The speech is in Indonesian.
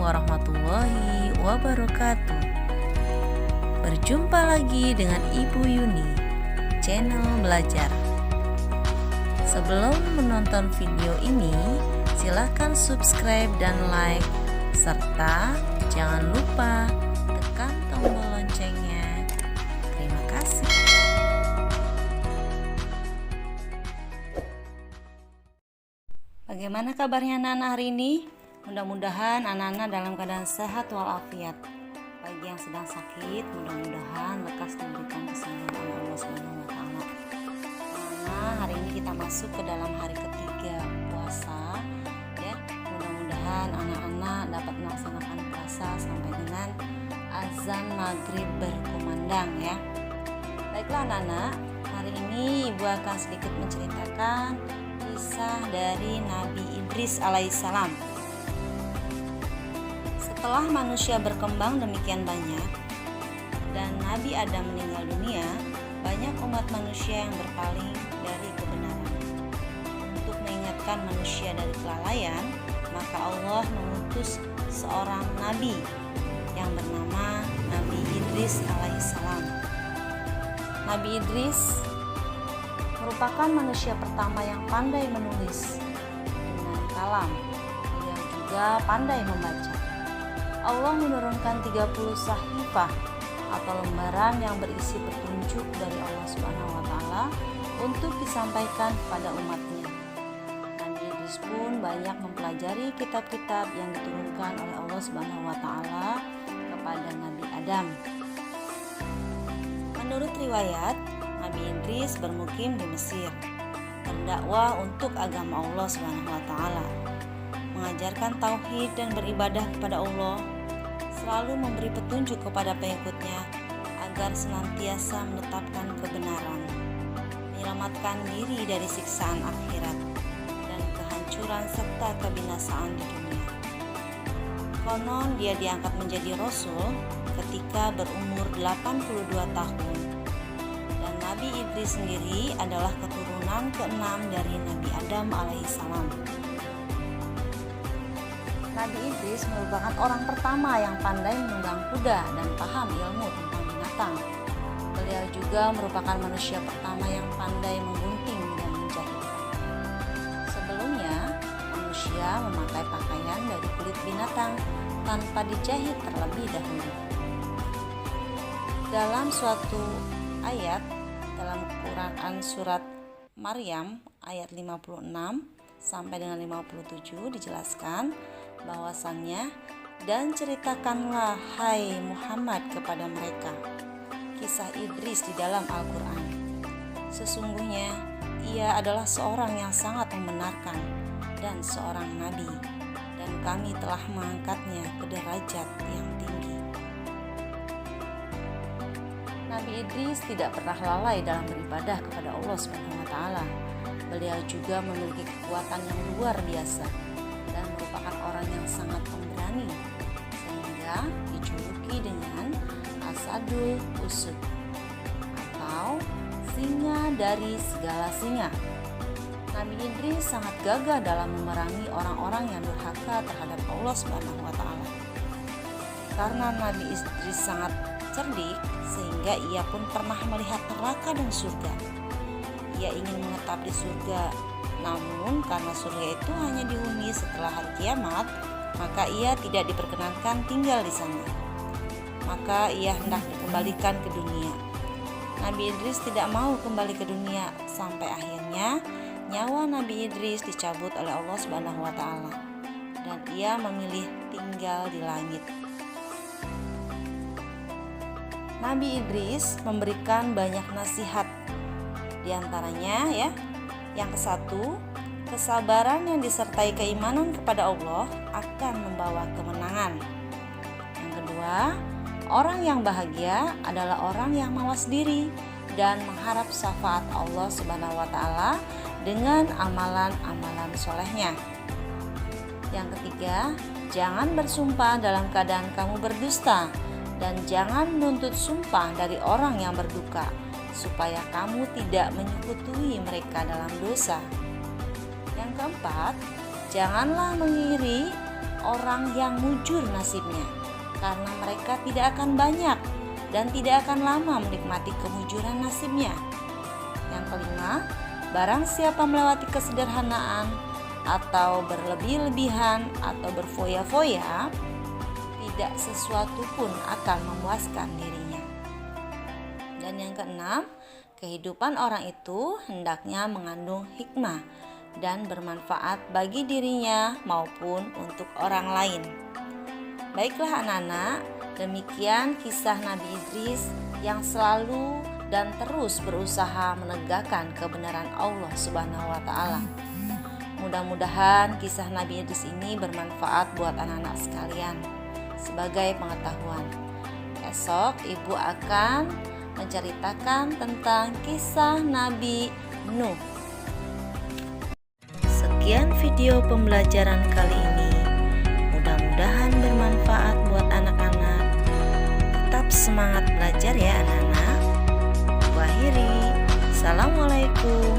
warahmatullahi wabarakatuh. Berjumpa lagi dengan Ibu Yuni, channel belajar. Sebelum menonton video ini, silakan subscribe dan like, serta jangan lupa tekan tombol loncengnya. Terima kasih. Bagaimana kabarnya anak-anak hari ini? Mudah-mudahan anak-anak dalam keadaan sehat walafiat. Bagi yang sedang sakit, mudah-mudahan lekas diberikan kesembuhan oleh Allah Subhanahu wa taala. Karena hari ini kita masuk ke dalam hari ketiga puasa, ya. Mudah-mudahan anak-anak dapat melaksanakan puasa sampai dengan azan maghrib berkumandang, ya. Baiklah anak-anak, hari ini Ibu akan sedikit menceritakan kisah dari Nabi Idris alaihissalam. Setelah manusia berkembang demikian banyak dan Nabi Adam meninggal dunia, banyak umat manusia yang berpaling dari kebenaran. Untuk mengingatkan manusia dari kelalaian, maka Allah mengutus seorang nabi yang bernama Nabi Idris alaihissalam. Nabi Idris merupakan manusia pertama yang pandai menulis dengan kalam. Beliau juga pandai membaca. Allah menurunkan 30 sahifah atau lembaran yang berisi petunjuk dari Allah Subhanahu wa taala untuk disampaikan kepada umatnya. Nabi Idris pun banyak mempelajari kitab-kitab yang diturunkan oleh Allah Subhanahu wa taala kepada Nabi Adam. Menurut riwayat, Nabi Idris bermukim di Mesir, berdakwah untuk agama Allah Subhanahu wa taala, mengajarkan tauhid dan beribadah kepada Allah, selalu memberi petunjuk kepada pengikutnya agar senantiasa menetapkan kebenaran, menyelamatkan diri dari siksaan akhirat dan kehancuran serta kebinasaan di dunia. Konon dia diangkat menjadi rasul ketika berumur 82 tahun. Dan Nabi Idris sendiri adalah keturunan ke-6 dari Nabi Adam alaihissalam. Nabi Idris merupakan orang pertama yang pandai menunggang kuda dan paham ilmu tentang binatang. Beliau juga merupakan manusia pertama yang pandai menggunting dan menjahit. Sebelumnya, manusia memakai pakaian dari kulit binatang tanpa dijahit terlebih dahulu. Dalam suatu ayat dalam Quran surat Maryam ayat 56 sampai dengan 57 dijelaskan bahwasannya, dan ceritakanlah hai Muhammad kepada mereka kisah Idris di dalam Al-Quran. Sesungguhnya ia adalah seorang yang sangat membenarkan dan seorang nabi, dan kami telah mengangkatnya ke derajat yang tinggi. Nabi Idris tidak pernah lalai dalam beribadah kepada Allah Subhanahu wa taala. Beliau juga memiliki kekuatan yang luar biasa dan merupakan orang yang sangat pemberani, sehingga dijuluki dengan Asadul Usud atau singa dari segala singa. Nabi Idris sangat gagah dalam memerangi orang-orang yang durhaka terhadap Allah Subhanahu wa taala. Karena Nabi Idris sangat cerdik, sehingga ia pun pernah melihat neraka dan surga. Ia ingin menetap di surga, namun karena surga itu hanya dihuni setelah hari kiamat, maka ia tidak diperkenankan tinggal di sana. Maka ia hendak dikembalikan ke dunia. Nabi Idris tidak mau kembali ke dunia, sampai akhirnya nyawa Nabi Idris dicabut oleh Allah Subhanahu wa taala dan ia memilih tinggal di langit. Nabi Idris memberikan banyak nasihat. Di antaranya, ya, yang ke-1, kesabaran yang disertai keimanan kepada Allah akan membawa kemenangan. Yang kedua, orang yang bahagia adalah orang yang mawas diri dan mengharap syafaat Allah Subhanahu wa taala dengan amalan-amalan solehnya. Yang ketiga, jangan bersumpah dalam keadaan kamu berdusta, dan jangan menuntut sumpah dari orang yang berduka, supaya kamu tidak menyekutui mereka dalam dosa. Yang keempat, janganlah mengiri orang yang mujur nasibnya, karena mereka tidak akan banyak dan tidak akan lama menikmati kemujuran nasibnya. Yang kelima, barang siapa melewati kesederhanaan atau berlebih-lebihan atau berfoya-foya, tidak sesuatu pun akan memuaskan dirinya. Dan yang keenam, kehidupan orang itu hendaknya mengandung hikmah dan bermanfaat bagi dirinya maupun untuk orang lain. Baiklah anak-anak, demikian kisah Nabi Idris yang selalu dan terus berusaha menegakkan kebenaran Allah Subhanahu wa Ta'ala. Mudah-mudahan kisah Nabi Idris ini bermanfaat buat anak-anak sekalian sebagai pengetahuan. Esok ibu akan menceritakan tentang kisah Nabi Nuh. Sekian video pembelajaran kali ini. Mudah-mudahan bermanfaat buat anak-anak. Tetap semangat belajar ya anak-anak. Assalamualaikum.